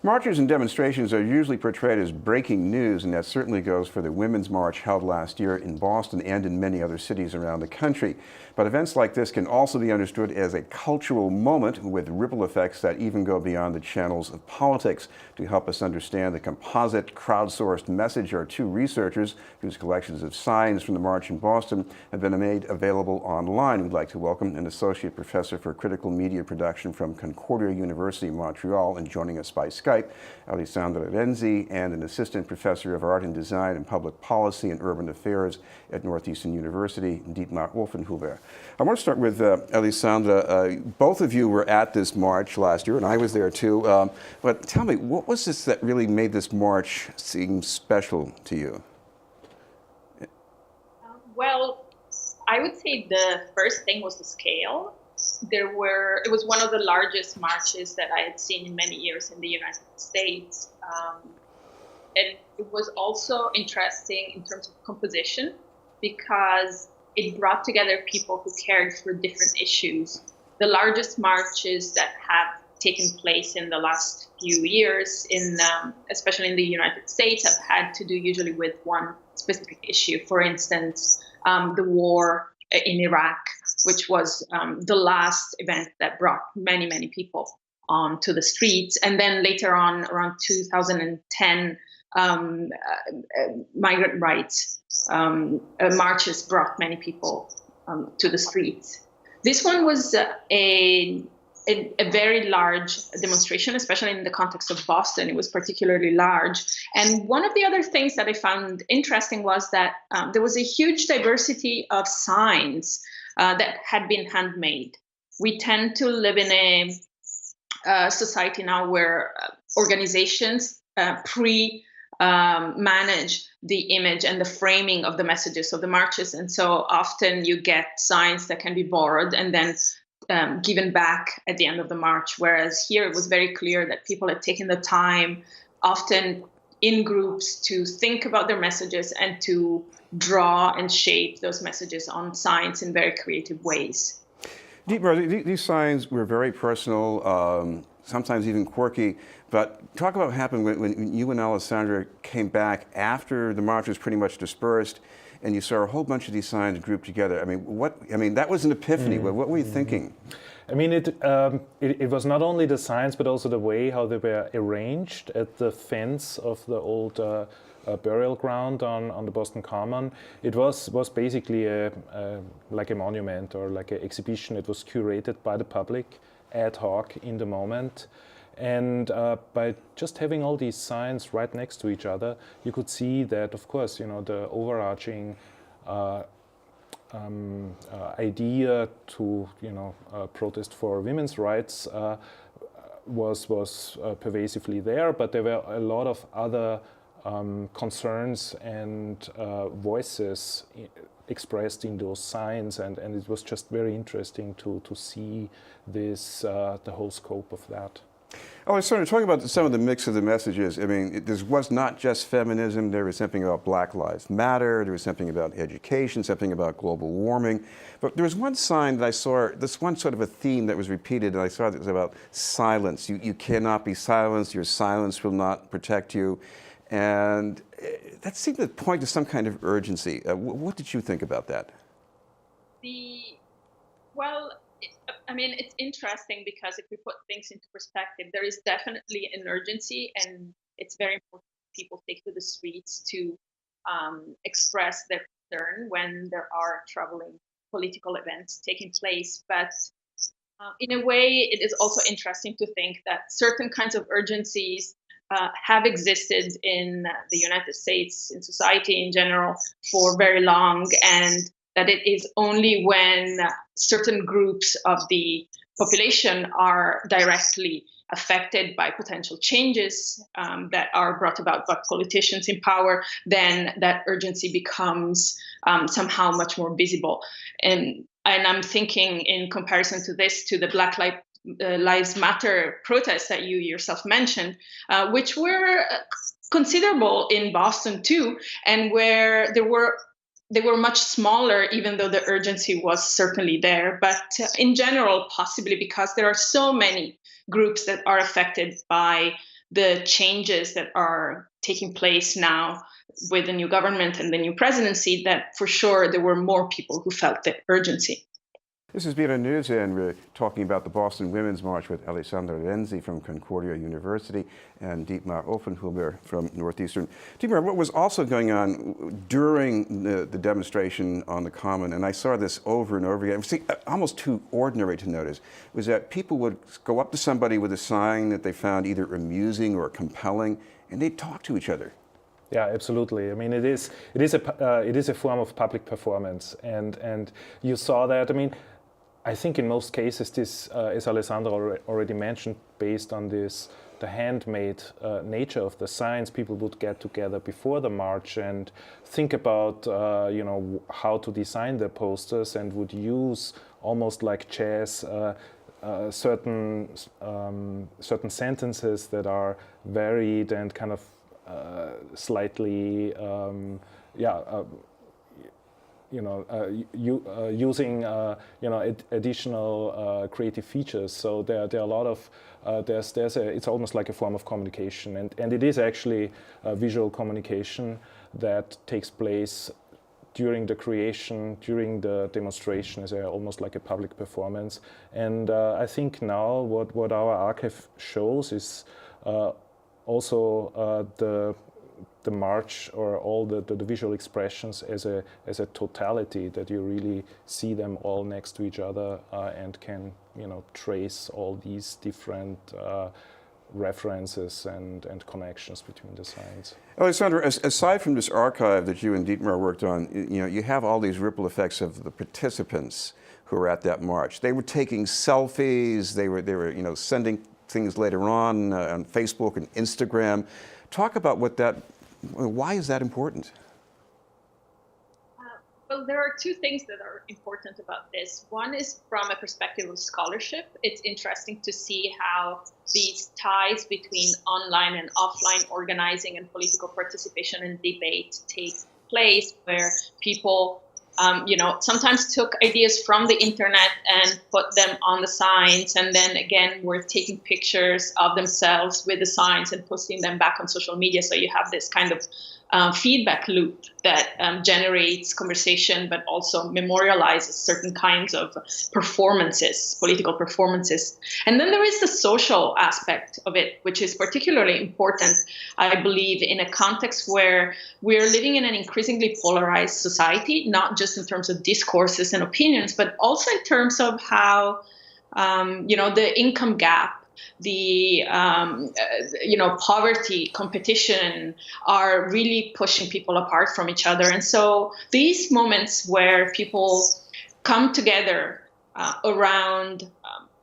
Marches and demonstrations are usually portrayed as breaking news, and that certainly goes for the Women's March held last year in Boston and in many other cities around the country. But events like this can also be understood as a cultural moment with ripple effects that even go beyond the channels of politics. To help us understand the composite, crowdsourced message are two researchers whose collections of signs from the march in Boston have been made available online. We'd like to welcome an associate professor for critical media production from Concordia University in Montreal, and joining us by Skype, Alessandra Renzi, and an assistant professor of art and design and public policy and urban affairs at Northeastern University, Dietmar Wolfenhuber. I want to start with Alessandra. Both of you were at this march last year, and I was there too. But tell me, what was this that really made this march seem special to you? Well, I would say the first thing was the scale. It was one of the largest marches that I had seen in many years in the United States. And it was also interesting in terms of composition because it brought together people who cared for different issues. The largest marches that have taken place in the last few years, especially in the United States, have had to do usually with one specific issue. For instance, the war in Iraq, which was the last event that brought many, many people to the streets. And then later on, around 2010, migrant rights marches brought many people to the streets. This one was a very large demonstration, especially in the context of Boston. It was particularly large. And one of the other things that I found interesting was that there was a huge diversity of signs that had been handmade. We tend to live in a society now where organizations manage the image and the framing of the messages of the marches. And so often you get signs that can be borrowed and then given back at the end of the march. Whereas here it was very clear that people had taken the time, often in groups, to think about their messages and to draw and shape those messages on signs in very creative ways. Dietmar, these signs were very personal, sometimes even quirky, but talk about what happened when you and Alessandra came back after the march was pretty much dispersed, and you saw a whole bunch of these signs grouped together. I mean, that was an epiphany. What were you thinking? I mean, it was not only the signs, but also the way how they were arranged at the fence of the old burial ground on the Boston Common. It was basically like a monument or like an exhibition. It was curated by the public ad hoc in the moment. And by just having all these signs right next to each other, you could see that, of course, the overarching idea to, protest for women's rights was pervasively there, but there were a lot of other concerns and voices expressed in those signs, and it was just very interesting to see this, the whole scope of that. Oh, I started talking about some of the mix of the messages. I mean, there was not just feminism. There was something about Black Lives Matter. There was something about education, something about global warming. But there was one sign that I saw, this one sort of a theme that was repeated, and I saw that it was about silence. You cannot be silenced. Your silence will not protect you. And that seemed to point to some kind of urgency. What did you think about that? It's interesting because if we put things into perspective, there is definitely an urgency, and it's very important people take to the streets to express their concern when there are troubling political events taking place. But in a way, it is also interesting to think that certain kinds of urgencies have existed in the United States, in society in general, for very long, and that it is only when certain groups of the population are directly affected by potential changes that are brought about by politicians in power, then that urgency becomes somehow much more visible. And I'm thinking, in comparison to this, to the Black Lives Matter protests that you yourself mentioned, which were considerable in Boston too, and where they were much smaller, even though the urgency was certainly there. But in general, possibly because there are so many groups that are affected by the changes that are taking place now with the new government and the new presidency, that for sure there were more people who felt the urgency. This is Bira News, and we're talking about the Boston Women's March with Alessandra Renzi from Concordia University and Dietmar Offenhuber from Northeastern. Dietmar, what was also going on during the demonstration on the Common, and I saw this over and over again, almost too ordinary to notice, was that people would go up to somebody with a sign that they found either amusing or compelling, and they'd talk to each other. Yeah, absolutely. I mean, it is a form of public performance, and you saw that. I mean, I think in most cases, this, as Alessandra already mentioned, based on the handmade nature of the signs, people would get together before the march and think about, how to design their posters, and would use, almost like chess, certain sentences that are varied and kind of slightly, using additional creative features. So there are a lot of it's almost like a form of communication, and it is actually visual communication that takes place during the creation, during the demonstration, is almost like a public performance. And I think now what our archive shows is also the march, or all the visual expressions as a totality, that you really see them all next to each other and can trace all these different references and connections between the signs. Alessandra, aside from this archive that you and Dietmar worked on, you have all these ripple effects of the participants who were at that march. They were taking selfies. They were sending things later on Facebook and Instagram. Talk about why is that important? Well, there are two things that are important about this. One is from a perspective of scholarship. It's interesting to see how these ties between online and offline organizing and political participation and debate take place, where people sometimes took ideas from the internet and put them on the signs, and then again were taking pictures of themselves with the signs and posting them back on social media. So you have this kind of feedback loop that generates conversation, but also memorializes certain kinds of performances, political performances. And then there is the social aspect of it, which is particularly important, I believe, in a context where we're living in an increasingly polarized society, not just in terms of discourses and opinions, but also in terms of how, the income gap, the poverty, competition are really pushing people apart from each other. And so these moments where people come together around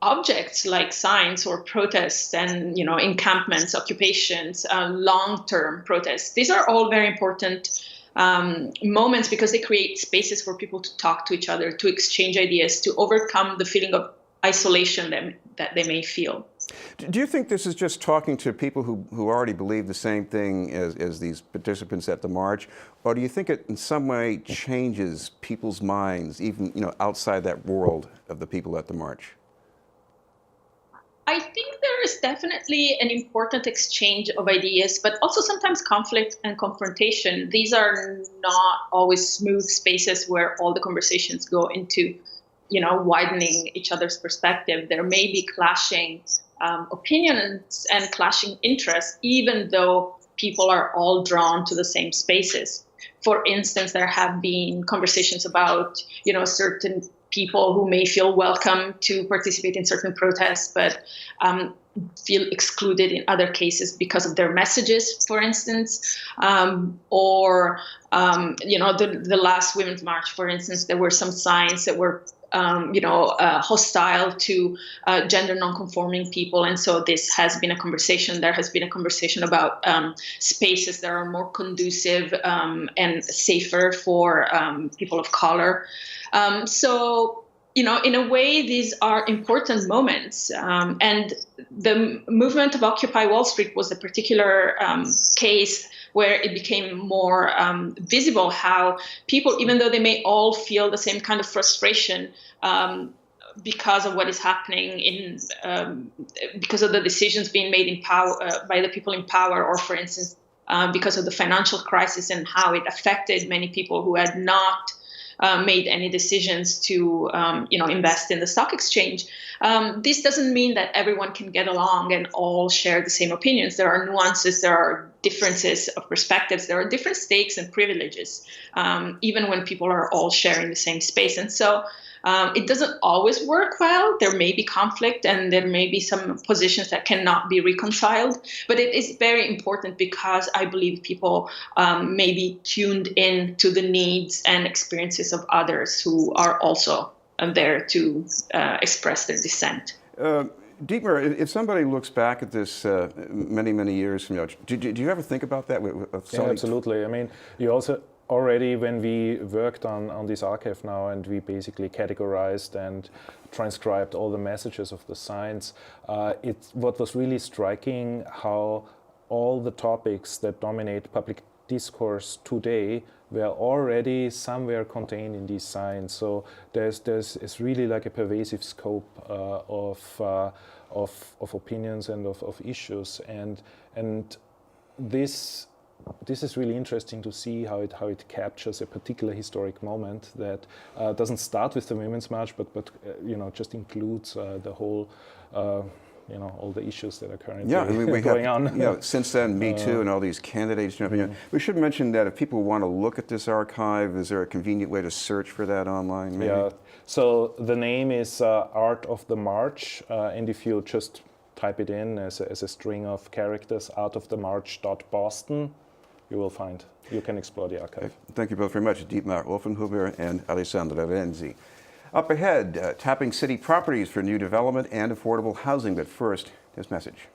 objects like signs or protests and encampments, occupations, long-term protests, these are all very important moments, because they create spaces for people to talk to each other, to exchange ideas, to overcome the feeling of isolation that they may feel. Do you think this is just talking to people who already believe the same thing as these participants at the march, or do you think it in some way changes people's minds, even outside that world of the people at the march? I think there is definitely an important exchange of ideas, but also sometimes conflict and confrontation. These are not always smooth spaces where all the conversations go into widening each other's perspective. There may be clashing opinions and clashing interests, even though people are all drawn to the same spaces. For instance, there have been conversations about, certain people who may feel welcome to participate in certain protests, but feel excluded in other cases because of their messages, for instance, or the last Women's March, for instance, there were some signs that were hostile to gender nonconforming people. And so this has been a conversation. There has been a conversation about spaces that are more conducive and safer for people of color. So, in a way, these are important moments. And the movement of Occupy Wall Street was a particular case where it became more visible how people, even though they may all feel the same kind of frustration, because of what is happening because of the decisions being made in power by the people in power, or for instance, because of the financial crisis and how it affected many people who had not made any decisions to invest in the stock exchange. This doesn't mean that everyone can get along and all share the same opinions. There are nuances, there are differences of perspectives, there are different stakes and privileges, even when people are all sharing the same space. And so it doesn't always work well. There may be conflict and there may be some positions that cannot be reconciled, but it is very important because I believe people may be tuned in to the needs and experiences of others who are also there to express their dissent. Dietmar, if somebody looks back at this many, many years from now, do you ever think about that? Yeah, absolutely. I mean, you also already, when we worked on this archive now and we basically categorized and transcribed all the messages of the signs, what was really striking how all the topics that dominate public discourse today were already somewhere contained in these signs. So it's really like a pervasive scope of opinions and of issues, and this is really interesting to see how it captures a particular historic moment that doesn't start with the Women's March, but just includes the whole. All the issues that are currently going on. Since then, Me Too and all these candidates jumping in. We should mention that if people want to look at this archive, is there a convenient way to search for that online? Maybe? Yeah, so the name is Art of the March, and if you just type it in as a string of characters, artofthemarch.boston, you can explore the archive. Thank you both very much, Dietmar Wolfenhuber and Alessandra Renzi. Up ahead, tapping city properties for new development and affordable housing. But first, this message.